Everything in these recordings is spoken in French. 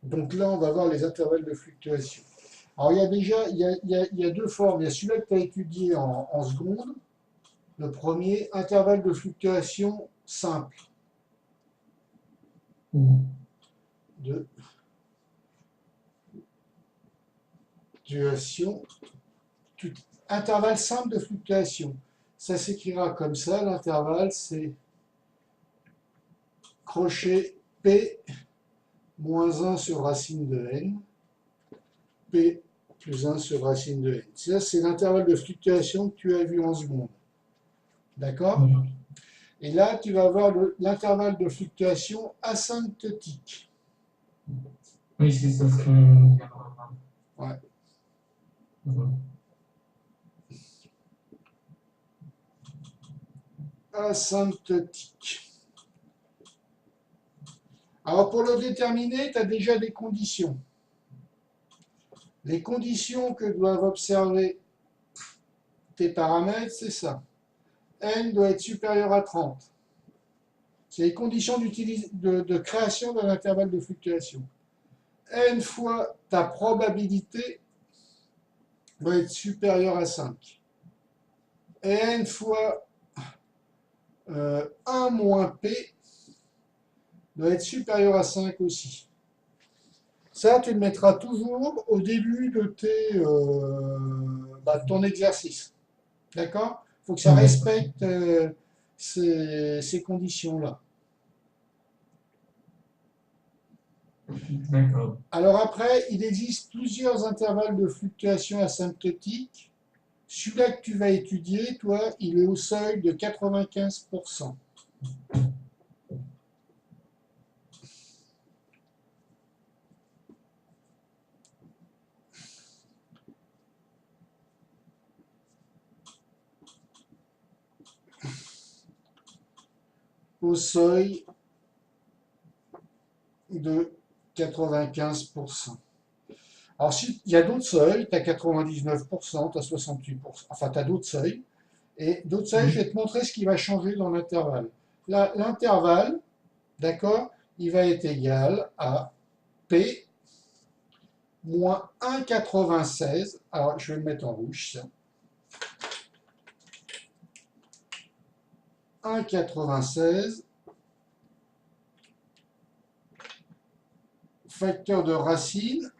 Donc là, on va voir les intervalles de fluctuation. Alors, il y a déjà il y a deux formes. Il y a celui-là que tu as étudié en seconde. Le premier, intervalle de fluctuation simple. Mhm. De fluctuation. Intervalle simple de fluctuation. Ça s'écrira comme ça. L'intervalle, c'est crochet P moins 1 sur racine de n. P plus 1 sur racine de n. Ça, c'est l'intervalle de fluctuation que tu as vu en seconde. D'accord? Mhm. Et là, tu vas avoir l'intervalle de fluctuation asymptotique. Oui, c'est ça ce qu'on vient de revoir. Ouais. Mhm. Asymptotique. Alors, pour le déterminer, tu as déjà des conditions. Les conditions que doivent observer tes paramètres, c'est ça. N doit être supérieur à 30. C'est les conditions de création d'un intervalle de fluctuation. N fois ta probabilité doit être supérieure à 5. Et N fois 1 moins P doit être supérieur à 5 aussi. Ça, tu le mettras toujours au début de ton exercice. D'accord? Il faut que ça D'accord. respecte ces conditions-là. D'accord. Alors après, il existe plusieurs intervalles de fluctuation asymptotique. Celui-là que tu vas étudier, toi, il est au seuil de 95%. Au seuil de 95%. Alors, il y a d'autres seuils, tu as 99%, tu as 68%, enfin, tu as d'autres seuils. Et d'autres seuils, je vais Mhm. te montrer ce qui va changer dans l'intervalle. Là, l'intervalle, d'accord, il va être égal à P moins 1,96. Alors, je vais le mettre en rouge, ça. 1,96 facteur de racine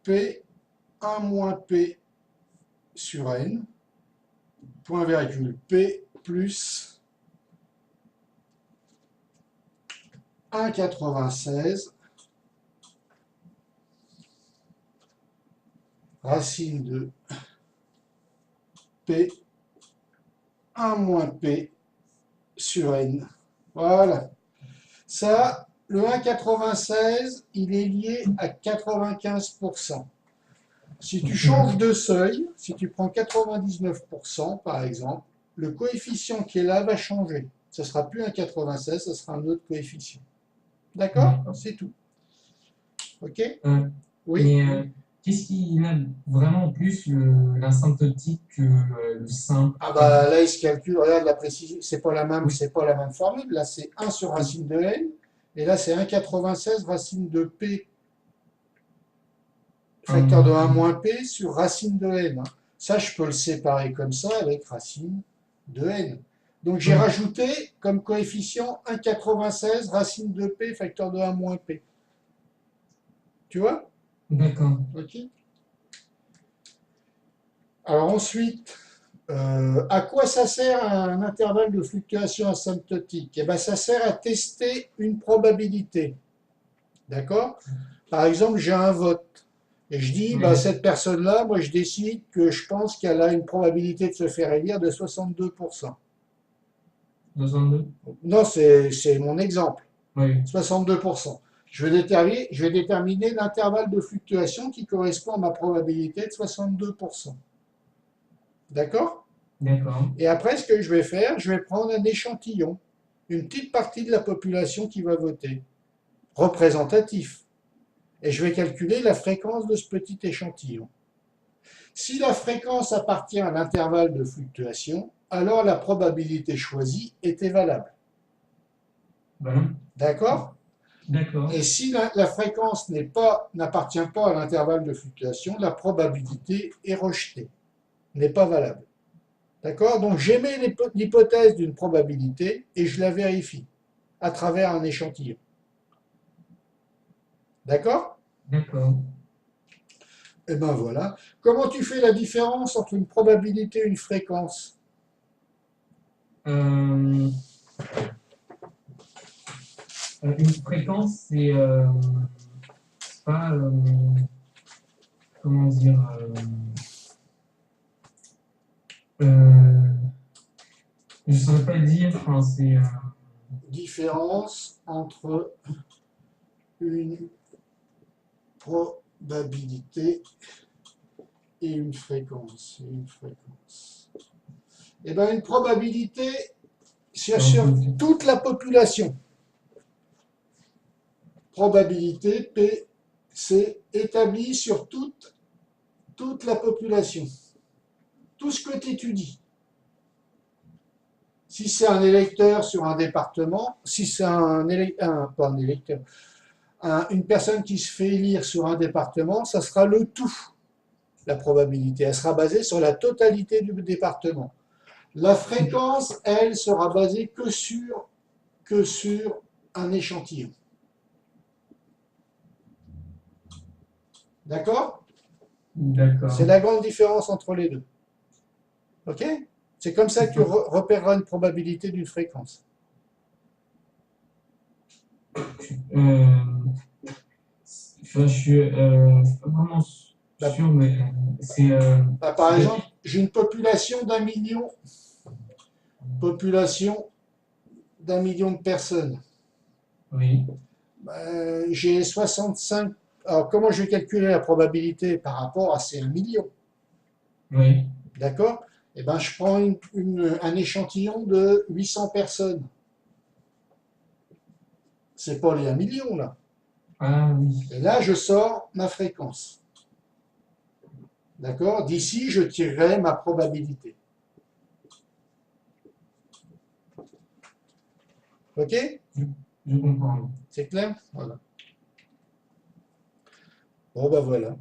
P 1 moins P sur N, point virgule P plus 1,96 racine de P 1 moins P sur N. Voilà. Ça, le 1,96, il est lié à 95%. Si tu changes de seuil, si tu prends 99% par exemple, le coefficient qui est là va changer. Ce ne sera plus un 96, ce sera un autre coefficient. D'accord? D'accord. C'est tout. OK? Euh, Oui? et qu'est-ce qui a vraiment plus l'asymptotique que le simple, Ah par bah exemple? là, il se calcule, regarde la précision, Oui. c'est pas la même formule. Là, c'est 1 sur racine de n, et là, c'est 1,96 racine de p, Un facteur de moins 1 P. moins p sur racine de n. Ça, je peux le séparer comme ça avec racine de n. Donc j'ai Oui. rajouté comme coefficient 1,96 racine de p, facteur de 1 moins p. Tu vois? D'accord. OK? Alors ensuite, à quoi ça sert un intervalle de fluctuation asymptotique? Eh ben, ça sert à tester une probabilité. D'accord? Par exemple, j'ai un vote. Et je dis, bah, Oui. cette personne-là, moi je décide que je pense qu'elle a une probabilité de se faire élire de 62%. 62. Non, c'est mon exemple. Oui. 62%. Je vais déterminer l'intervalle de fluctuation qui correspond à ma probabilité de 62%. D'accord? D'accord. Et après, ce que je vais faire, je vais prendre un échantillon, une petite partie de la population qui va voter, représentatif. Et je vais calculer la fréquence de ce petit échantillon. Si la fréquence appartient à l'intervalle de fluctuation, alors la probabilité choisie était valable. Voilà. D'accord? D'accord. Et si la fréquence n'appartient pas à l'intervalle de fluctuation, la probabilité est rejetée, n'est pas valable. D'accord? Donc j'émets l'hypothèse d'une probabilité et je la vérifie à travers un échantillon. D'accord? D'accord. Et ben voilà. Comment tu fais la différence entre une probabilité et une fréquence? Euh, une fréquence, c'est pas, comment dire, euh, je ne saurais pas le dire, enfin, Différence entre une probabilité et une fréquence. Et ben une probabilité, c'est sur toute la population. Probabilité P, c'est établi sur toute la population. Tout ce que tu étudies. Si c'est un électeur sur un département, si c'est pas un électeur, une personne qui se fait élire sur un département, ça sera le tout, la probabilité. Elle sera basée sur la totalité du département. La fréquence, elle, sera basée que sur un échantillon. D'accord? d'accord. C'est la grande différence entre les deux. OK? C'est comme ça que tu repéreras une probabilité d'une fréquence. Euh, je suis pas vraiment sûr, mais c'est. Par exemple, j'ai une population d'un million de personnes. Oui, J'ai 65. Alors, comment je vais calculer la probabilité par rapport à ces 1 million? oui. D'accord? Eh ben, je prends un échantillon de 800 personnes. C'est pas les 1 million, là. Ah oui, Et là, je sors ma fréquence. D'accord? D'ici, je tirerai ma probabilité. OK? je comprends. C'est clair? Voilà. Bon, ben voilà.